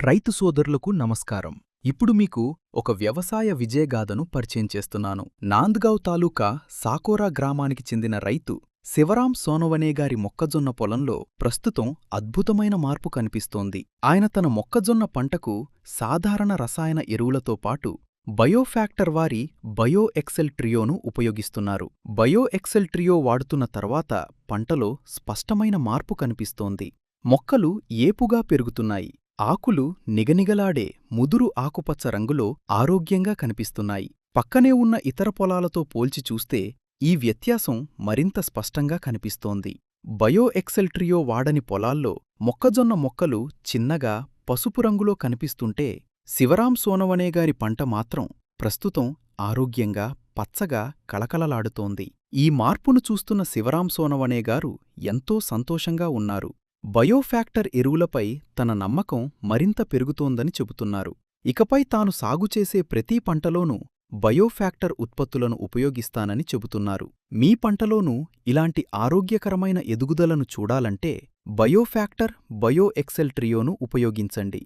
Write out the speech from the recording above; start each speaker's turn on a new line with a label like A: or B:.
A: రైతు సోదరులకు నమస్కారం. ఇప్పుడు మీకు ఒక వ్యవసాయ విజయగాథను పరిచయం చేస్తున్నాను. నాంద్గావ్ తాలూకా సాకోరా గ్రామానికి చెందిన రైతు శివరాం సోనవనే గారి మొక్కజొన్న పొలంలో ప్రస్తుతం అద్భుతమైన మార్పు కనిపిస్తోంది. ఆయన తన మొక్కజొన్న పంటకు సాధారణ రసాయన ఎరువులతో పాటు బయోఫ్యాక్టర్ వారి బయో ఎక్సెల్ ట్రియోను ఉపయోగిస్తున్నారు. బయో ఎక్సెల్ ట్రియో వాడుతున్న తర్వాత పంటలో స్పష్టమైన మార్పు కనిపిస్తోంది. మొక్కలు ఏపుగా పెరుగుతున్నాయి. ఆకులు నిగనిగలాడే ముదురు ఆకుపచ్చ రంగులో ఆరోగ్యంగా కనిపిస్తున్నాయి. పక్కనే ఉన్న ఇతర పొలాలతో పోల్చి చూస్తే ఈ వ్యత్యాసం మరింత స్పష్టంగా కనిపిస్తోంది. బయో ఎక్సెల్ ట్రియో వాడని పొలాల్లో మొక్కజొన్న మొక్కలు చిన్నగా పసుపు రంగులో కనిపిస్తుంటే శివరాం సోనవనే గారి పంట మాత్రం ప్రస్తుతం ఆరోగ్యంగా పచ్చగా కళకళలాడుతోంది. ఈ మార్పును చూస్తున్న శివరాం సోనవనే గారు ఎంతో సంతోషంగా ఉన్నారు. బయోఫ్యాక్టర్ ఎరువులపై తన నమ్మకం మరింత పెరుగుతోందని చెబుతున్నారు. ఇకపై తాను సాగుచేసే ప్రతి పంటలోనూ బయోఫ్యాక్టర్ ఉత్పత్తులను ఉపయోగిస్తానని చెబుతున్నారు. మీ పంటలోనూ ఇలాంటి ఆరోగ్యకరమైన ఎదుగుదలను చూడాలంటే బయోఫ్యాక్టర్ బయో ఎక్సెల్ ట్రియోను ఉపయోగించండి.